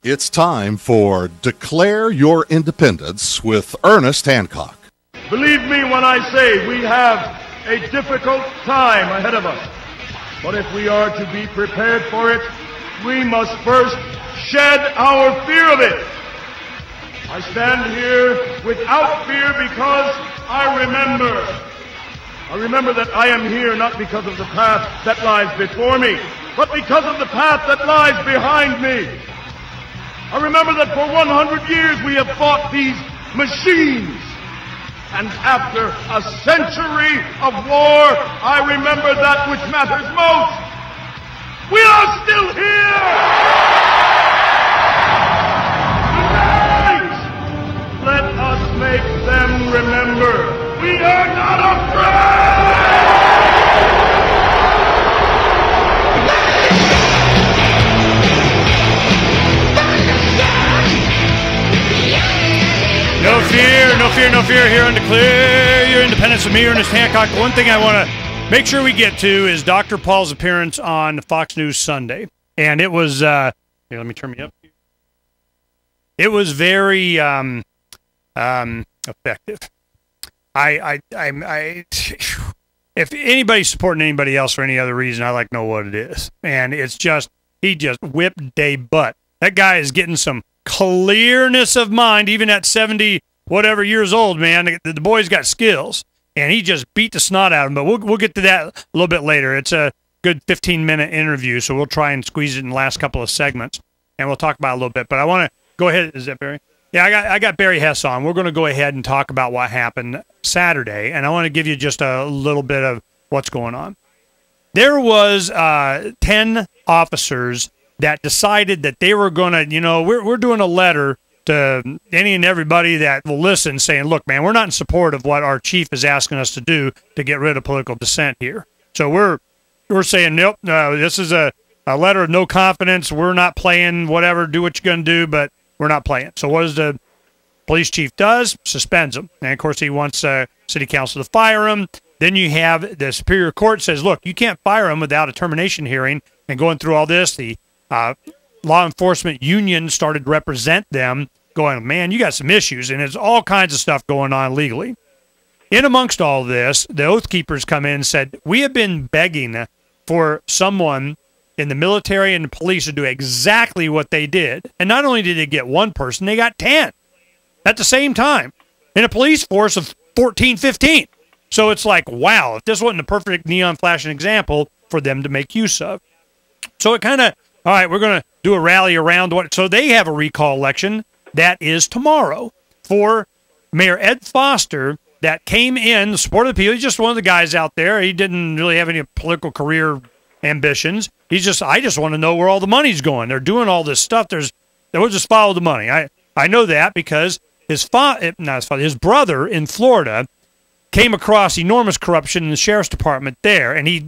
It's time for Declare Your Independence with Ernest Hancock. Believe me when I say we have a difficult time ahead of us. But if we are to be prepared for it, we must first shed our fear of it. I stand here without fear because I remember that I am here not because of the path that lies before me, but because of the path that lies behind me. I remember that for 100 years we have fought these machines. And after a century of war, I remember that which matters most. We are still here! Tonight, let us make them remember we are not afraid! No fear here on Declare Your Independence with me, Ernest Hancock. One thing I want to make sure we get to is Dr. Paul's appearance on Fox News Sunday. And it was, here, let me turn me up. It was very effective. If anybody's supporting anybody else for any other reason, I like to know what it is. And it's just, he just whipped day butt. That guy is getting some clearness of mind, even at 70 whatever years old, man. The boy's got skills, and he just beat the snot out of him. But we'll get to that a little bit later. It's a good 15-minute interview, so we'll try and squeeze it in the last couple of segments, and we'll talk about it a little bit. But I want to go ahead. Is that Barry? Yeah, I got Barry Hess on. We're going to go ahead and talk about what happened Saturday, and I want to give you just a little bit of what's going on. There was 10 officers that decided that they were going to, we're doing a letter to any and everybody that will listen saying, look, man, we're not in support of what our chief is asking us to do to get rid of political dissent here. So we're saying, nope, no, this is a letter of no confidence. We're not playing whatever, do what you're going to do, but we're not playing. So what does the police chief does? Suspends them. And, of course, he wants city council to fire him. Then you have the Superior Court says, look, you can't fire him without a termination hearing. And going through all this, the law enforcement union started to represent them, going, man, you got some issues, and there's all kinds of stuff going on legally. In amongst all this, the Oath Keepers come in and said, we have been begging for someone in the military and the police to do exactly what they did. And not only did they get one person, they got 10 at the same time in a police force of 14, 15. So it's like, wow, if this wasn't a perfect neon flashing example for them to make use of. So it kind of, all right, we're going to do a rally around what. So they have a recall election that is tomorrow for Mayor Ed Foster that came in the support of the people. He's just one of the guys out there. He didn't really have any political career ambitions. I just want to know where all the money's going. They're doing all this stuff. We'll just follow the money. I know that because his brother in Florida came across enormous corruption in the sheriff's department there, and he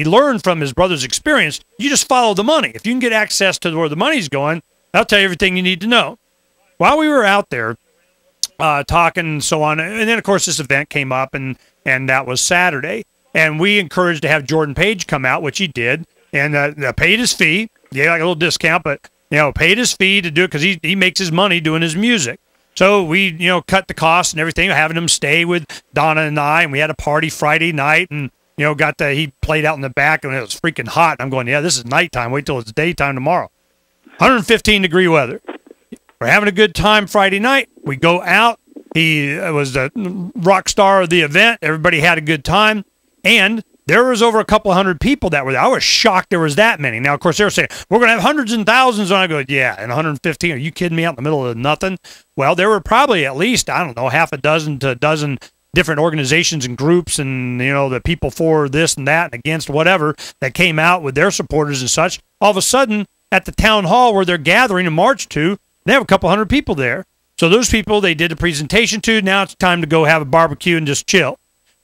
learned from his brother's experience. You just follow the money. If you can get access to where the money's going, that'll tell you everything you need to know. While we were out there talking and so on, and then, of course, this event came up, and that was Saturday, and we encouraged to have Jordan Page come out, which he did, and paid his fee. Yeah, like a little discount, but, paid his fee to do it because he makes his money doing his music. So we, cut the costs and everything, having him stay with Donna and I, and we had a party Friday night, and, he played out in the back, and it was freaking hot. And I'm going, yeah, this is nighttime. Wait till it's daytime tomorrow. 115-degree weather. We're having a good time Friday night. We go out. He was the rock star of the event. Everybody had a good time. And there was over a couple hundred people that were there. I was shocked there was that many. Now, of course, they were saying, we're going to have hundreds and thousands. And I go, yeah, and 115. Are you kidding me out in the middle of nothing? Well, there were probably at least, I don't know, half a dozen to a dozen different organizations and groups and, the people for this and that and against whatever that came out with their supporters and such. All of a sudden, at the town hall where they're gathering to march to, they have a couple hundred people there. So those people they did a presentation to, now it's time to go have a barbecue and just chill.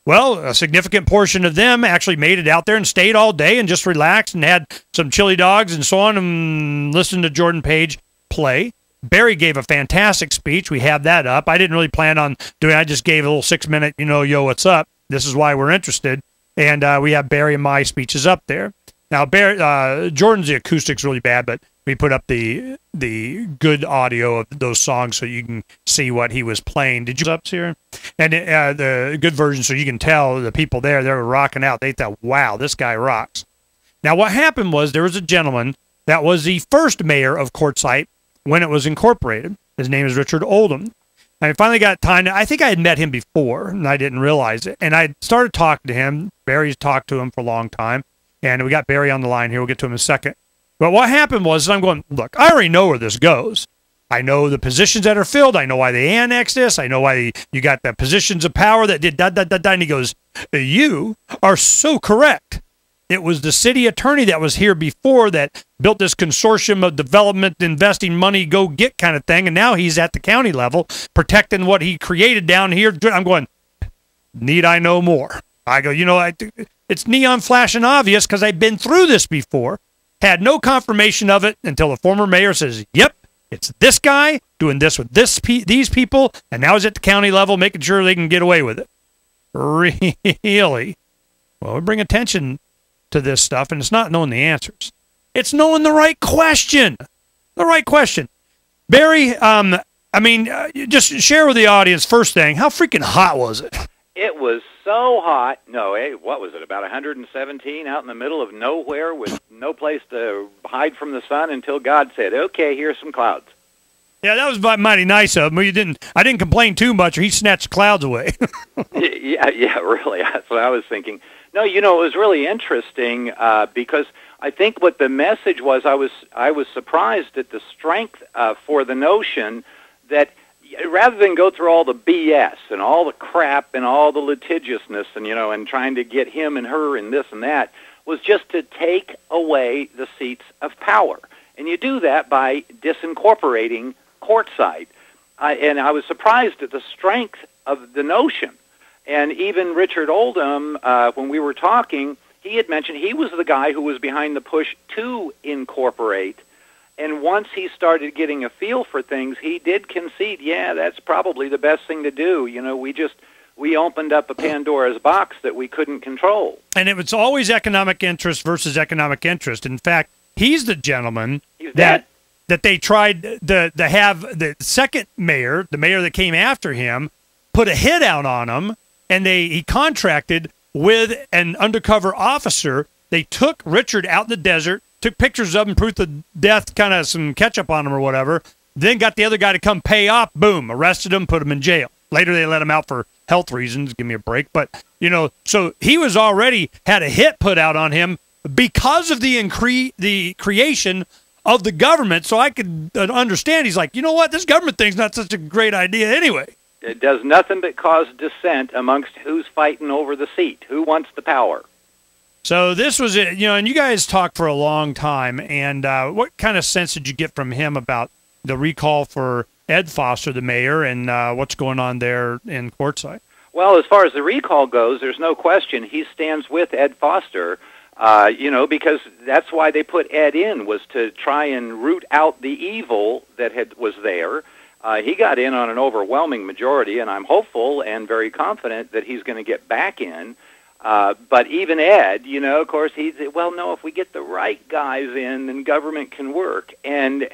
Well, a significant portion of them actually made it out there and stayed all day and just relaxed and had some chili dogs and so on and listened to Jordan Page play. Barry gave a fantastic speech. We have that up. I didn't really plan on doing it. I just gave a little 6-minute, yo, what's up? This is why we're interested. And we have Barry and my speeches up there. Now, Jordan's the acoustic's really bad, but We put up the good audio of those songs so you can see what he was playing. Did you up here? And the good version, so you can tell the people there, they were rocking out. They thought, wow, this guy rocks. Now, what happened was there was a gentleman that was the first mayor of Quartzsite when it was incorporated. His name is Richard Oldham. I finally got time. I think I had met him before, and I didn't realize it. And I started talking to him. Barry's talked to him for a long time. And we got Barry on the line here. We'll get to him in a second. But what happened was, I'm going, look, I already know where this goes. I know the positions that are filled. I know why they annexed this. I know why you got the positions of power that did da-da-da-da. And he goes, you are so correct. It was the city attorney that was here before that built this consortium of development, investing money, go get kind of thing. And now he's at the county level protecting what he created down here. I'm going, need I know more? I go, it's neon flashing obvious because I've been through this before. Had no confirmation of it until the former mayor says, yep, it's this guy doing this with these people. And now he's at the county level making sure they can get away with it. Really? Well, we bring attention to this stuff, and it's not knowing the answers. It's knowing the right question. The right question. Barry, just share with the audience first thing, how freaking hot was it? It was so hot. No, what was it, about 117 out in the middle of nowhere with no place to hide from the sun until God said, okay, here's some clouds. Yeah, that was mighty nice of him. I didn't complain too much, or he snatched the clouds away. yeah, really. That's what I was thinking. No, it was really interesting because I think what the message was, I was surprised at the strength for the notion that rather than go through all the BS and all the crap and all the litigiousness and trying to get him and her and this and that, was just to take away the seats of power. And you do that by disincorporating Quartzsite. And I was surprised at the strength of the notion. And even Richard Oldham, when we were talking, he had mentioned he was the guy who was behind the push to incorporate. And once he started getting a feel for things, he did concede, yeah, that's probably the best thing to do. We opened up a Pandora's box that we couldn't control. And it was always economic interest versus economic interest. In fact, he's the gentleman that they tried to have the second mayor, the mayor that came after him, put a hit out on him. And he contracted with an undercover officer. They took Richard out in the desert, took pictures of him, proof of death, kind of some ketchup on him or whatever, then got the other guy to come pay off, boom, arrested him, put him in jail. Later they let him out for health reasons, give me a break. But, so he was already had a hit put out on him because of the creation of the government. So I could understand. He's like, you know what, this government thing's not such a great idea anyway. It does nothing but cause dissent amongst who's fighting over the seat, who wants the power. So this was it, and you guys talked for a long time. And what kind of sense did you get from him about the recall for Ed Foster, the mayor, and what's going on there in Quartzsite? Well, as far as the recall goes, there's no question he stands with Ed Foster, because that's why they put Ed in, was to try and root out the evil that was there. He got in on an overwhelming majority, and I'm hopeful and very confident that he's going to get back in. But even Ed, of course, if we get the right guys in, then government can work. And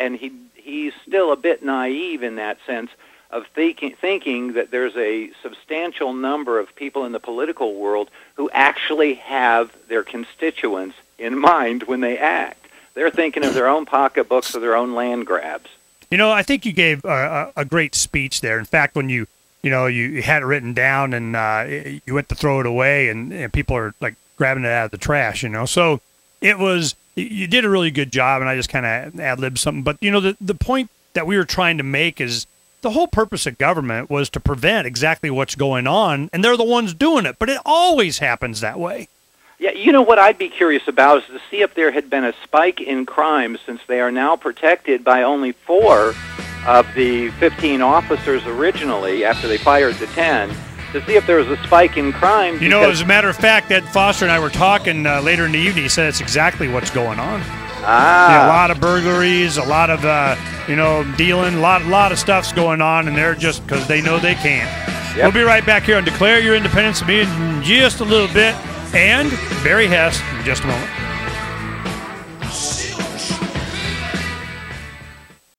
he's still a bit naive in that sense of thinking that there's a substantial number of people in the political world who actually have their constituents in mind when they act. They're thinking of their own pocketbooks or their own land grabs. I think you gave a great speech there. In fact, when you had it written down and you went to throw it away and people are like grabbing it out of the trash, So it was, you did a really good job, and I just kind of ad-libbed something. But, the point that we were trying to make is the whole purpose of government was to prevent exactly what's going on, and they're the ones doing it. But it always happens that way. Yeah, what I'd be curious about is to see if there had been a spike in crime, since they are now protected by only 4 of the 15 officers originally after they fired the 10, to see if there was a spike in crime. As a matter of fact, Ed Foster and I were talking later in the evening. He said it's exactly what's going on. A lot of burglaries, a lot of, dealing, a lot of stuff's going on, and they're just because they know they can. Yep. We'll be right back here on Declare Your Independence in just a little bit. And Barry Hess in just a moment.